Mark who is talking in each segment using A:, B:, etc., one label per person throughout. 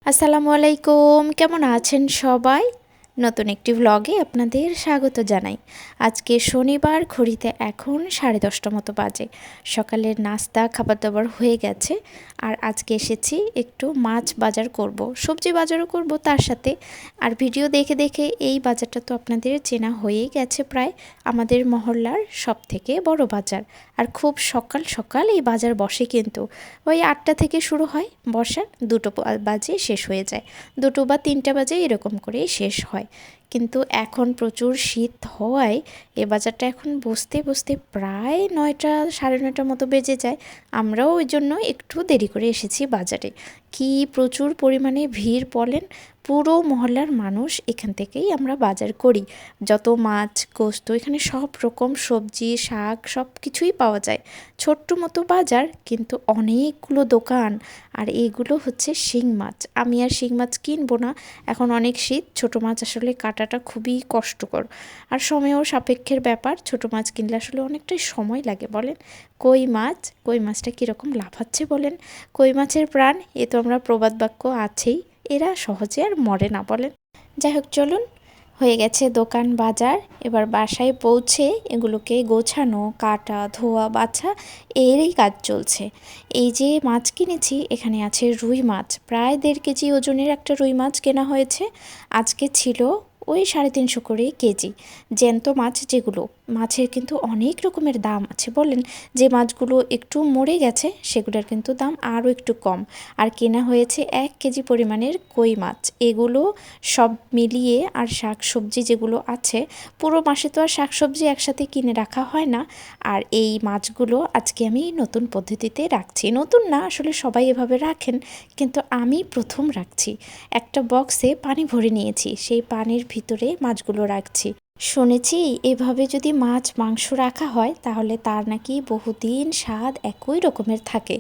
A: আসসালামু আলাইকুম, কেমন আছেন সবাই? নতুন একটি ভ্লগে আপনাদের স্বাগত জানাই। আজকে শনিবার, ঘড়িতে এখন 10:30 মতো বাজে। সকালের নাস্তা খাবার দাবার হয়ে গেছে। আর আজকে এসেছি একটু মাছ বাজার করব, সবজি বাজারও করব তার সাথে। আর ভিডিও দেখে দেখে এই বাজারটা তো আপনাদের চেনা হয়েই গেছে প্রায়, আমাদের মহল্লার সবথেকে বড় বাজার। আর খুব সকাল সকাল এই বাজার বসে, কিন্তু ওই 8টা থেকে শুরু হয় বসা, 2টো বাজে শেষ হয়ে যায়, 2টো বা 3টা বাজে এরকম করেই শেষ হয়। কিন্তু এখন প্রচুর শীত হওয়ায় এ বাজারটা এখন বসতে বসতে প্রায় 9টা 9:30 মতো বেজে যায়। আমরাও ওই জন্য একটু দেরি করে এসেছি বাজারে। কি প্রচুর পরিমাণে ভিড় বলেন, পুরো মহল্লার মানুষ এখান থেকেই আমরা বাজার করি। যত মাছ গোস্ত এখানে সব রকম সবজি শাক সব কিছুই পাওয়া যায়। ছোট্ট মতো বাজার, কিন্তু অনেকগুলো দোকান। আর এইগুলো হচ্ছে শিং মাছ। আমি আর শিং মাছ কিনবো না, এখন অনেক শীত, ছোট মাছ আসলে কাটাটা খুবই কষ্টকর। আর সময়ও সাপেক্ষের ব্যাপার, ছোট মাছ কিনলে আসলে অনেকটাই সময় লাগে বলেন। কই মাছটা কীরকম লাফাচ্ছে বলেন, কই মাছের প্রাণ, এ তো আমরা প্রবাদ বাক্য আছেই, এরা সহজে আর মরে না বলেন। যাই হোক, চলুন, হয়ে গেছে দোকান বাজার। এবার বাসায় পৌঁছে এগুলোকে গোছানো, কাটা, ধোয়া, বাছা, এরই কাজ চলছে। এই যে মাছ কিনেছি, এখানে আছে রুই মাছ, প্রায় 1.5 কেজি ওজনের একটা রুই মাছ কেনা হয়েছে। আজকে ছিল ওই 350 করে কেজি। জ্যান্ত মাছ যেগুলো, মাছের কিন্তু অনেক রকমের দাম আছে বলেন। যে মাছগুলো একটু মরে গেছে সেগুলোর কিন্তু দাম আরও একটু কম। আর কেনা হয়েছে 1 কেজি পরিমাণের কই মাছ। এগুলো সব মিলিয়ে, আর শাক সবজি যেগুলো আছে, পুরো মাসে তো আর শাক সবজি একসাথে কিনে রাখা হয় না। আর এই মাছগুলো আজকে আমি নতুন পদ্ধতিতে রাখছি, নতুন না আসলে সবাই এভাবে রাখেন, কিন্তু আমি প্রথম রাখছি। একটা বক্সে পানি ভরে নিয়েছি, সেই পানির ভিতরে মাছগুলো রাখছি। শুনেছি এভাবে যদি মাছ মাংস রাখা হয় তাহলে তার নাকি বহুদিন স্বাদ একই রকমের থাকে।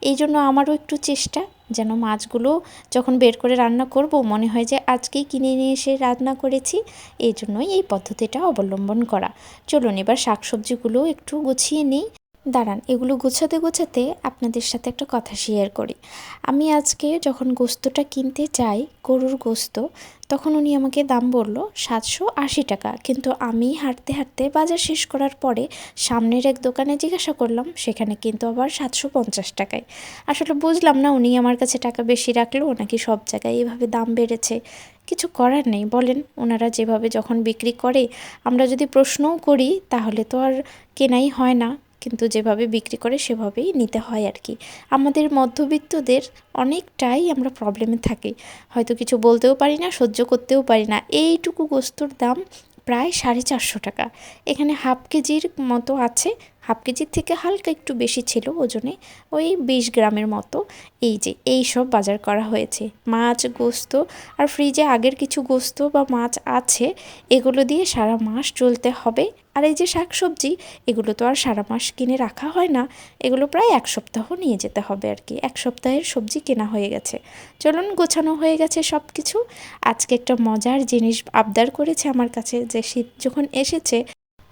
A: এই জন্য আমারও একটু চেষ্টা, যেন মাছগুলো যখন বের করে রান্না করব মনে হয় যে আজকেই কিনে নিয়ে এসে রান্না করেছি। এই জন্যই এই পদ্ধতিটা অবলম্বন করা। চলুন এবার শাকসবজিগুলো একটু গুছিয়ে নিই। দাঁড়ান, এগুলো গোছাতে গোছাতে আপনাদের সাথে একটা কথা শেয়ার করি। আমি আজকে যখন গোস্তটা কিনতে যাই, গরুর গোস্ত, তখন উনি আমাকে দাম বলল 780 টাকা। কিন্তু আমি হাঁটতে হাঁটতে বাজার শেষ করার পরে সামনের এক দোকানে জিজ্ঞাসা করলাম, সেখানে কিন্তু আবার 750 টাকায়। আসলে বুঝলাম না উনি আমার কাছে টাকা বেশি রাখলো নাকি সব জায়গায় এভাবে দাম বেড়েছে। কিছু করার নেই বলেন, ওনারা যেভাবে যখন বিক্রি করে, আমরা যদি প্রশ্নও করি তাহলে তো আর কেনাই হয় না, কিন্তু যেভাবে বিক্রি করে সেভাবেই নিতে হয় আর কি। আমাদের মধ্যবিত্তদের অনেকটাই আমরা প্রবলেমে থাকি, হয়তো কিছু বলতেও পারি না, সহ্য করতেও পারি না। এইটুকু গোস্তর দাম প্রায় 450 টাকা। এখানে হাফ কেজির মতো আছে, হাফ কেজির থেকে হালকা একটু বেশি ছিল ওজনে, ওই 20 গ্রামের মতো। এই যে এই সব বাজার করা হয়েছে, মাছ গোস্ত, আর ফ্রিজে আগের কিছু গোস্ত বা মাছ আছে, এগুলো দিয়ে সারা মাস চলতে হবে। আর এই যে শাকসবজি, এগুলো তো আর সারা মাস কিনে রাখা হয় না, এগুলো প্রায় 1 সপ্তাহ নিয়ে যেতে হবে আর কি। 1 সপ্তাহের সবজি কেনা হয়ে গেছে। চলুন, গোছানো হয়ে গেছে সব কিছু। আজকে একটা মজার জিনিস আবদার করেছে আমার কাছে, যে শীত যখন এসেছে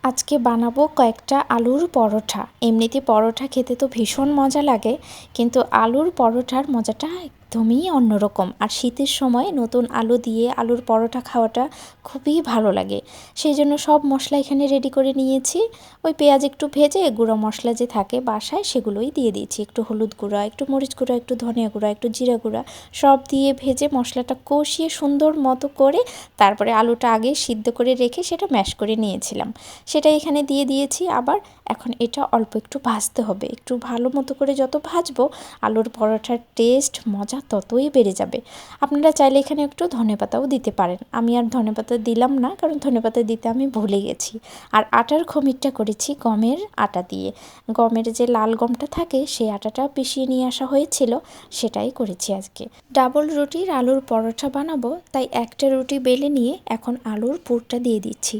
A: আজকে বানাবো কয়েকটা আলুর পরোটা। এমনিতে পরোটা খেতে তো ভীষণ মজা লাগে, কিন্তু আলুর পরোটার মজাটা একদমই অন্যরকম। আর শীতের সময় নতুন আলু দিয়ে আলুর পরোটা খাওয়াটা খুবই ভালো লাগে। সেই জন্য সব মশলা এখানে রেডি করে নিয়েছি। ওই পেঁয়াজ একটু ভেজে গুঁড়ো মশলা যে থাকে বাসায় সেগুলোই দিয়ে দিয়েছি, একটু হলুদ গুঁড়া, একটু মরিচ গুঁড়া, একটু ধনিয়া গুঁড়া, একটু জিরা গুঁড়া, সব দিয়ে ভেজে মশলাটা কষিয়ে সুন্দর মতো করে তারপরে আলুটা আগে সিদ্ধ করে রেখে সেটা ম্যাশ করে নিয়েছিলাম, সেটা এখানে দিয়ে দিয়েছি। আবার এখন এটা অল্প একটু ভাজতে হবে, একটু ভালো মতো করে যত ভাজবো আলুর পরোটার টেস্ট মজা ততই বেড়ে যাবে। আপনারা চাইলে এখানে একটু ধনেপাতাও দিতে পারেন, আমি আর ধনেপাতা দিলাম না, কারণ ধনেপাতা দিতে আমি ভুলে গেছি। আর আটার খমিরটা করেছি গমের আটা দিয়ে, গমের যে লাল গমটা থাকে সেই আটাটা পিষিয়ে নিয়ে আসা হয়েছিল, সেটাই করেছি আজকে। ডাবল রুটির আলুর পরোটা বানাবো, তাই একটা রুটি বেলে নিয়ে এখন আলুর পুরটা দিয়ে দিচ্ছি।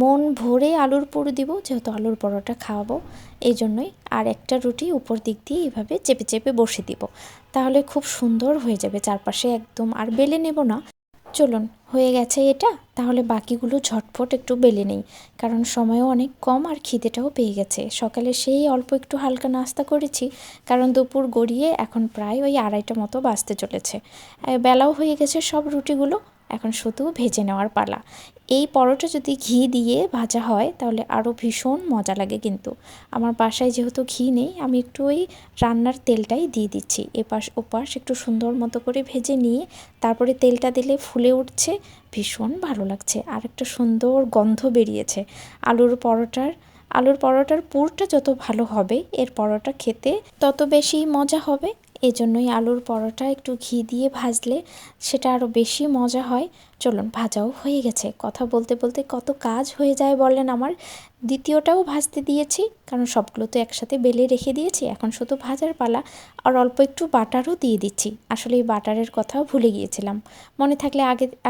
A: মন ভরে আলুর পুর দিব, যেহেতু আলুর পরোটা খাওয়াবো এই জন্যই। আর একটা রুটি উপর দিক দিয়ে এইভাবে চেপে চেপে বসে দিব, তাহলে খুব সুন্দর হয়ে যাবে চারপাশে একদম। আর বেলে নেব না। চলুন, হয়ে গেছে এটা, তাহলে বাকিগুলো ঝটফট একটু বেলে নেই, কারণ সময়ও অনেক কম আর খিদেটাও পেয়ে গেছে। সকালে সেই অল্প একটু হালকা নাস্তা করেছি, কারণ দুপুর গড়িয়ে এখন প্রায় ওই 2:30 মতো বাজতে চলেছে। বেলাও হয়ে গেছে সব রুটিগুলো, এখন শুধু ভেজে নেওয়ার পালা। এই পরোটা যদি ঘি দিয়ে ভাজা হয় তাহলে আরও ভীষণ মজা লাগে, কিন্তু আমার বাসায় যেহেতু ঘি নেই, আমি একটু ওই রান্নার তেলটাই দিয়ে দিচ্ছি। এপাশ ওপাশ একটু সুন্দর মতো করে ভেজে নিয়ে তারপরে তেলটা দিলে ফুলে উঠছে, ভীষণ ভালো লাগছে। আর একটা সুন্দর গন্ধ বেরিয়েছে। আলুর পরোটার পুরটা যত ভালো হবে, এর পরোটা খেতে তত বেশি মজা হবে। এজন্যই আলুর পরোটা একটু ঘি দিয়ে ভাজলে সেটা আরও বেশি মজা হয়। চলুন, ভাজাও হয়ে গেছে। কথা বলতে বলতে কত কাজ হয়ে যায় বলেন আমার। দ্বিতীয়টাও ভাজতে দিয়েছি, কারণ সবগুলো তো একসাথে বেলে রেখে দিয়েছি, এখন শুধু ভাজার পালা। আর অল্প একটু বাটারও দিয়ে দিচ্ছি। আসলে এই বাটারের কথাও ভুলে গিয়েছিলাম, মনে থাকলে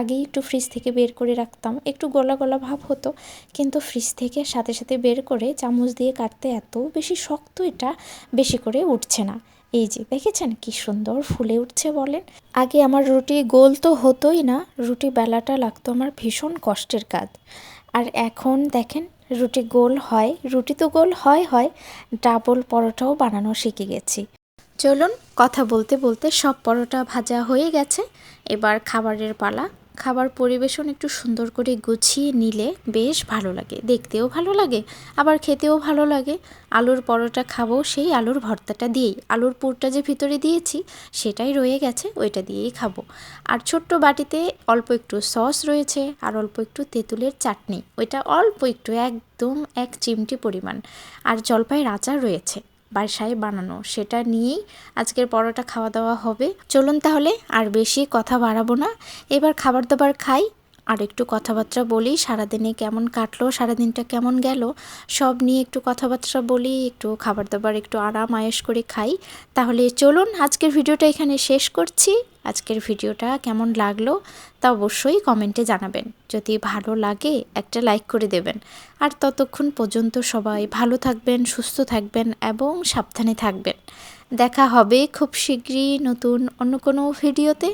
A: আগেই একটু ফ্রিজ থেকে বের করে রাখতাম, একটু গলা গলা ভাব হতো, কিন্তু ফ্রিজ থেকে সাথে সাথে বের করে চামচ দিয়ে কাটতে এত বেশি শক্ত, এটা বেশি করে উঠছে না। এই যে দেখেছেন কি সুন্দর ফুলে উঠছে বলেন। আগে আমার রুটি গোল তো হতোই না, রুটি বেলাটা লাগতো আমার ভীষণ কষ্টের কাজ। আর এখন দেখেন রুটি গোল হয়, রুটি তো গোল হয়, ডাবল পরোটাও বানানো শিখে গেছি। চলুন, কথা বলতে বলতে সব পরোটা ভাজা হয়ে গেছে, এবার খাবারের পালা। খাবার পরিবেশন একটু সুন্দর করে গুছিয়ে নিলে বেশ ভালো লাগে, দেখতেও ভালো লাগে, আবার খেতেও ভালো লাগে। আলুর পরোটা খাবো সেই আলুর ভর্তাটা দিয়েই, আলুর পুরটা যে ভিতরে দিয়েছি সেটাই রয়ে গেছে, ওইটা দিয়েই খাবো। আর ছোট্ট বাটিতে অল্প একটু সস রয়েছে আর অল্প একটু তেঁতুলের চাটনি, ওইটা অল্প একটু, একদম 1 চিমটি পরিমাণ। আর জলপাইয়ের আচার রয়েছে বাসায় বানানো, সেটা নিয়েই আজকের পরোটা খাওয়া দাওয়া হবে। চলুন তাহলে আর বেশি কথা বাড়াবো না, এবার খাবার দাবার খাই। আর একটু কথাবার্তা বলি, সারাদিনে কেমন কাটলো, সারাদিনটা কেমন গেল, সব নিয়ে একটু কথাবার্তা বলি, একটু খাবার দাবার একটু আরাম আয়েশ করে খাই। তাহলে চলুন আজকের ভিডিওটা এখানে শেষ করছি। আজকের ভিডিওটা কেমন লাগলো তা অবশ্যই কমেন্টে জানাবেন। যদি ভালো লাগে একটা লাইক করে দেবেন। আর ততক্ষণ পর্যন্ত সবাই ভালো থাকবেন, সুস্থ থাকবেন এবং সাবধানে থাকবেন। দেখা হবে খুব শীঘ্রই নতুন অন্য কোনো ভিডিওতে।